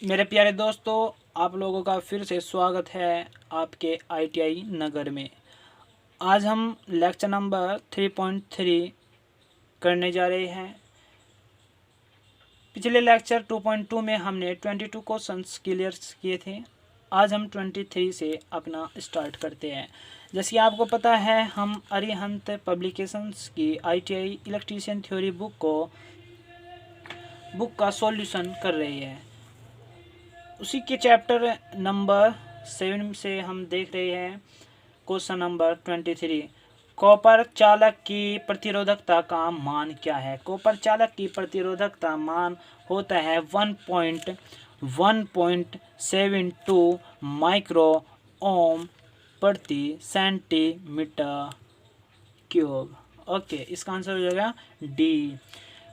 मेरे प्यारे दोस्तों, आप लोगों का फिर से स्वागत है आपके ITI नगर में। आज हम लेक्चर नंबर 3.3 करने जा रहे हैं। पिछले लेक्चर 2.2 में हमने 22 क्वेश्चंस क्लियर किए थे। आज हम 23 से अपना स्टार्ट करते हैं। जैसे कि आपको पता है, हम अरिहंत पब्लिकेशंस की ITI इलेक्ट्रीशियन थ्योरी बुक का सॉल्यूशन कर रहे हैं। उसी के चैप्टर नंबर 7 से हम देख रहे हैं क्वेश्चन नंबर 23। कॉपर चालक की प्रतिरोधकता का मान क्या है? कॉपर चालक की प्रतिरोधकता मान होता है 1.72 माइक्रो ओम प्रति सेंटीमीटर क्यूब। ओके, इसका आंसर हो जाएगा डी।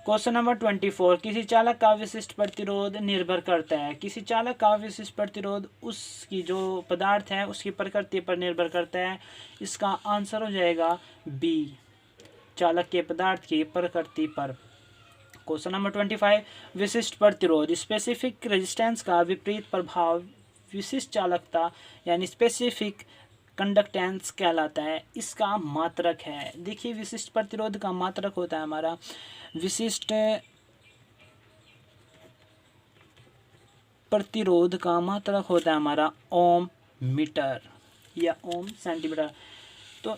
Question number 24। किसी चालक का विशिष्ट प्रतिरोध निर्भर करता है। किसी चालक का विशिष्ट प्रतिरोध उसकी जो पदार्थ है उसकी प्रकृति पर निर्भर करता है। इसका आंसर हो जाएगा बी, चालक के पदार्थ की प्रकृति पर। Question number 25। विशिष्ट प्रतिरोध स्पेसिफिक रेजिस्टेंस का विपरीत प्रभाव विशिष्ट चालकता यानी स्पेसिफिक कंडक्टेंस कहलाता है। इसका मात्रक है। देखिए, विशिष्ट प्रतिरोध का मात्रक होता है हमारा विशिष्ट प्रतिरोध का मात्रक होता है हमारा ओम मीटर या ओम सेंटीमीटर। तो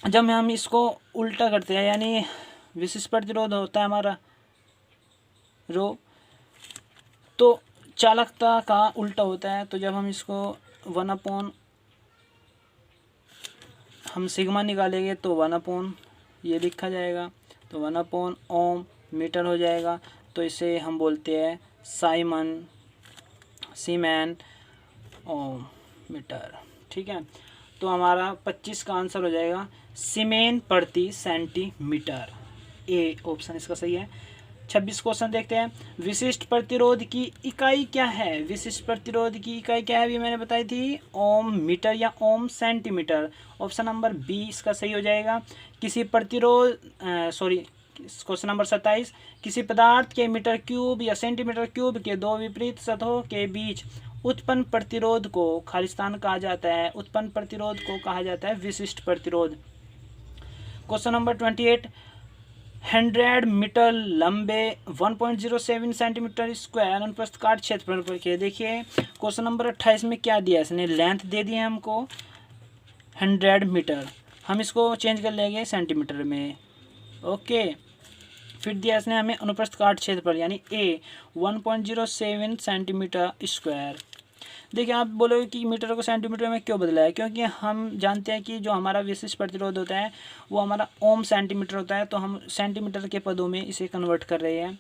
जब हम इसको उल्टा करते हैं, यानी विशिष्ट प्रतिरोध होता है हमारा रो, तो चालकता का उल्टा होता है। तो जब हम इसको 1/, हम सिग्मा निकालेंगे तो 1/, ये लिखा जाएगा, तो 1/, ओम मीटर हो जाएगा। तो इसे हम बोलते हैं सीमेन ओम मीटर। ठीक है, तो हमारा 25 का आंसर हो जाएगा सीमेन प्रति सेंटीमीटर। ए ऑप्शन इसका सही है। 26 क्वेश्चन देखते हैं। विशिष्ट प्रतिरोध की इकाई क्या है? विशिष्ट प्रतिरोध की इकाई क्या है, अभी मैंने बताई थी, ओम मीटर या ओम सेंटीमीटर। ऑप्शन नंबर बी इसका सही हो जाएगा। किसी प्रतिरोध क्वेश्चन नंबर 27। किसी पदार्थ के मीटर क्यूब या सेंटीमीटर क्यूब के दो विपरीत सतहों के बीच उत्पन्न प्रतिरोध को खालिस्तान कहा जाता है। उत्पन्न प्रतिरोध को कहा जाता है विशिष्ट प्रतिरोध। Question number 28। 100 मीटर लंबे 1.07 सेंटीमीटर स्क्वायर अनुप्रस्थ काट क्षेत्रफल पर के। देखिए, क्वेश्चन नंबर 28 में क्या दिया इसने, लेंथ दे दी है हमको 100 मीटर, हम इसको चेंज कर लेंगे सेंटीमीटर में। ओके, फिर दिया इसने हमें अनुप्रस्थ काट क्षेत्रफल यानी ए 1.07 सेंटीमीटर स्क्वायर। देखिए, आप बोलोगे कि मीटर को सेंटीमीटर में क्यों बदला है, क्योंकि हम जानते हैं कि जो हमारा विशिष्ट प्रतिरोध होता है वो हमारा ओम सेंटीमीटर होता है, तो हम सेंटीमीटर के पदों में इसे कन्वर्ट कर रहे हैं।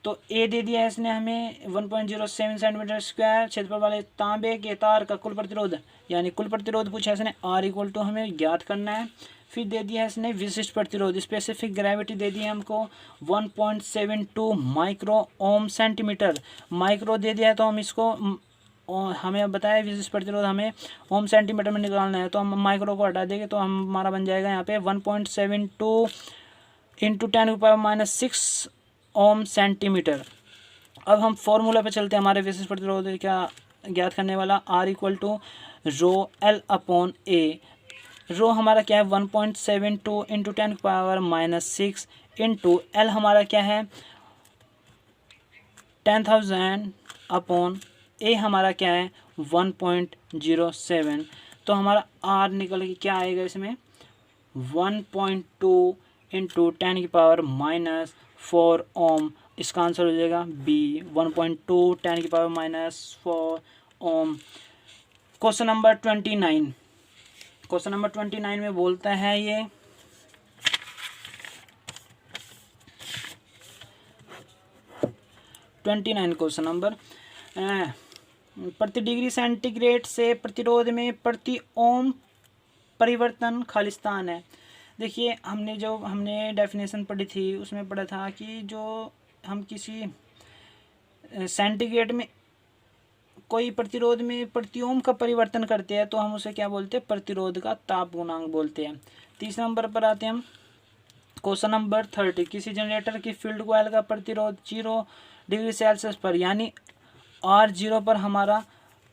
तो ए दे दिया है इसने हमें 1.07 सेंटीमीटर स्क्वायर क्षेत्रफल वाले तांबे के तार का कुल प्रतिरोध, यानी कुल प्रतिरोध पूछा है इसने, आर इक्वल टू हमें ज्ञात करना है। फिर दे दिया है इसने विशिष्ट प्रतिरोध, स्पेसिफिक ग्रेविटी दे दी है हमको 1.72 माइक्रो ओम सेंटीमीटर। माइक्रो दे दिया है तो हम इसको हमें बताया विशिष्ट प्रतिरोध हमें ओम सेंटीमीटर में निकालना है, तो हम माइक्रो को हटा देंगे तो हमारा बन जाएगा यहाँ पे 1.72 इंटू 10⁻⁻6 ओम सेंटीमीटर। अब हम फॉर्मूला पे चलते हैं, हमारे विशिष्ट प्रतिरोध क्या ज्ञात करने वाला, R equal to rho L upon A. Rho हमारा क्या है 1.72 इंटू 10⁻⁻6 इंटू एल हमारा क्या है 10,000 अपॉन ए हमारा क्या है 1.07। तो हमारा आर निकल के क्या आएगा इसमें 1.2 इंटू 10⁻⁻4 ओम। इसका आंसर हो जाएगा B 1.2 10⁻⁻4 ohm. Question number 29। Question number 29 में बोलता है ये 29 क्वेश्चन नंबर, प्रति डिग्री सेंटीग्रेड से प्रतिरोध में प्रति ओम परिवर्तन खालिस्तान है। देखिए, हमने डेफिनेशन पढ़ी थी उसमें पढ़ा था कि जो हम किसी सेंटीग्रेड में कोई प्रतिरोध में प्रति ओम का परिवर्तन करते हैं तो हम उसे क्या बोलते हैं, प्रतिरोध का ताप गुणांक बोलते हैं। 30 नंबर पर आते हैं हम। Question number 30। किसी जनरेटर की फील्ड कॉइल का प्रतिरोध 0 डिग्री सेल्सियस पर यानी R0 पर हमारा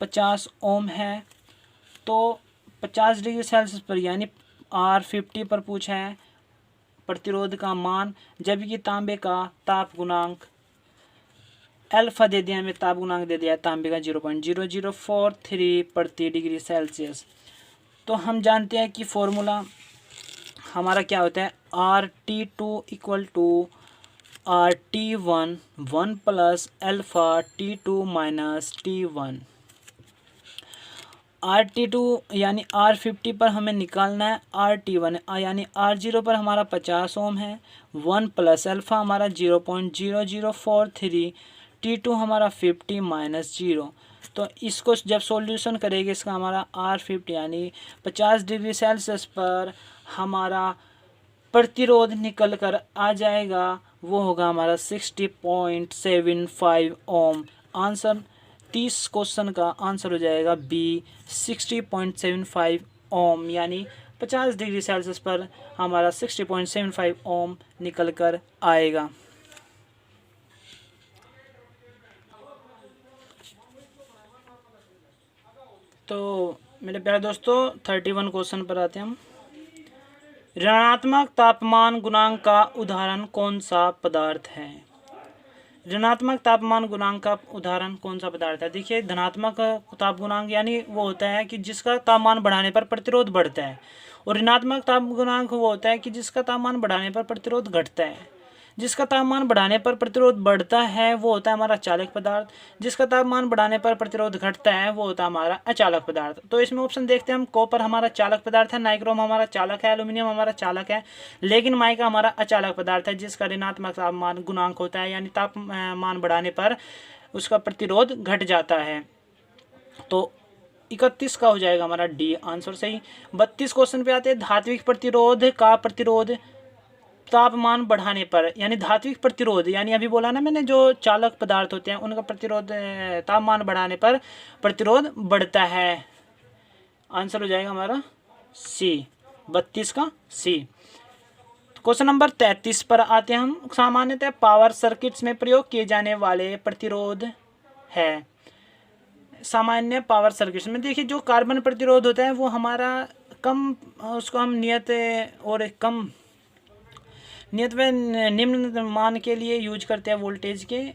50 ओम है, तो 50 डिग्री सेल्सियस पर यानी R50 पर पूछा है प्रतिरोध का मान, जबकि तांबे का ताप गुणांक अल्फा दे दिया, हमें ताप गुणांक दे दिया है तांबे का 0.0043 प्रति डिग्री सेल्सियस। तो हम जानते हैं कि फॉर्मूला हमारा क्या होता है, RT2 equal to RT1 1 plus alpha T2 minus T1। RT2 यानी R50 पर हमें निकालना है RT1 यानी R0 पर हमारा 50 ओम है, 1 प्लस अल्फा हमारा 0.0043, T2 हमारा 50 माइनस 0। तो इसको जब सॉल्यूशन करेंगे इसका हमारा R50 यानी 50 डिग्री सेल्सियस पर हमारा प्रतिरोध निकल कर आ जाएगा, वो होगा हमारा 60.75 ओम। आंसर 30 क्वेश्चन का आंसर हो जाएगा बी 60.75 ओम, यानी 50 डिग्री सेल्सियस पर हमारा 60.75 ओम निकल कर आएगा। तो मेरे प्यारे दोस्तों 31 क्वेश्चन पर आते हैं हम। ऋणात्मक तापमान गुणांक का उदाहरण कौन सा पदार्थ है? ऋणात्मक तापमान गुणांक का उदाहरण कौन सा पदार्थ है? देखिए, धनात्मक ताप गुणांक यानी वो होता है कि जिसका तापमान बढ़ाने पर प्रतिरोध बढ़ता है, और ऋणात्मक ताप गुणांक वो होता है कि जिसका तापमान बढ़ाने पर प्रतिरोध घटता है। जिसका तापमान बढ़ाने पर प्रतिरोध बढ़ता है वो होता है हमारा चालक पदार्थ, जिसका तापमान बढ़ाने पर प्रतिरोध घटता है वो होता है हमारा अचालक पदार्थ। तो इसमें ऑप्शन देखते हैं हम, कॉपर हमारा चालक पदार्थ है, नाइक्रोम हमारा चालक है, एल्यूमिनियम हमारा चालक है, लेकिन माइका हमारा अचालक पदार्थ है जिसका ऋणात्मक तापमान गुणांक होता है, यानी तापमान बढ़ाने पर उसका प्रतिरोध घट जाता है। तो 31 का हो जाएगा हमारा डी आंसर सही। 32 क्वेश्चन पे आते हैं, धात्विक प्रतिरोध का प्रतिरोध तापमान बढ़ाने पर, यानी धात्विक प्रतिरोध यानी अभी बोला ना मैंने, जो चालक पदार्थ होते हैं उनका प्रतिरोध तापमान बढ़ाने पर प्रतिरोध बढ़ता है। आंसर हो जाएगा हमारा सी, 32 का सी। क्वेश्चन नंबर 33 पर आते हैं हम। सामान्यतः पावर सर्किट्स में प्रयोग किए जाने वाले प्रतिरोध है। सामान्य पावर सर्किट्स में देखिए, जो कार्बन प्रतिरोध होता है वो हमारा कम, उसको हम नियत व निम्न मान के लिए यूज करते हैं वोल्टेज के,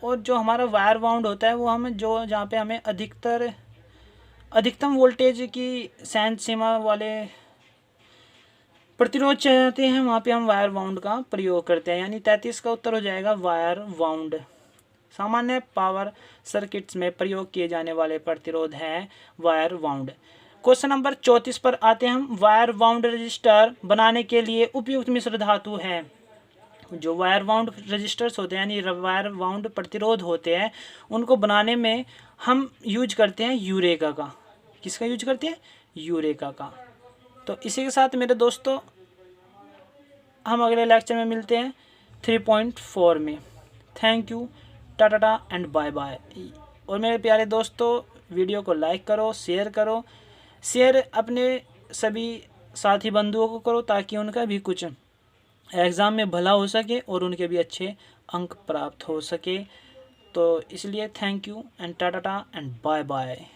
और जो हमारा वायर बाउंड होता है वो हमें जहाँ पे हमें अधिकतम वोल्टेज की सहन सीमा वाले प्रतिरोध चाहते हैं, वहाँ पे हम वायर बाउंड का प्रयोग करते हैं, यानी 33 का उत्तर हो जाएगा वायर बाउंड। सामान्य पावर सर्किट्स में प्रयोग किए जाने वाले प्रतिरोध है वायर बाउंड। क्वेश्चन नंबर 34 पर आते हैं हम। वायर बाउंड रजिस्टर बनाने के लिए उपयुक्त मिश्र धातु है। जो वायर बाउंड रजिस्टर्स होते हैं यानी वायर बाउंड प्रतिरोध होते हैं, उनको बनाने में हम यूज करते हैं यूरेका का। किसका यूज करते हैं? यूरेका का। तो इसी के साथ मेरे दोस्तों हम अगले लेक्चर में मिलते हैं 3.4 में। Thank you, tata and bye bye. और मेरे प्यारे दोस्तों, वीडियो को लाइक करो, शेयर करो, शेयर अपने सभी साथी बंधुओं को करो ताकि उनका भी कुछ एग्ज़ाम में भला हो सके और उनके भी अच्छे अंक प्राप्त हो सके। तो इसलिए thank you and tata and bye bye.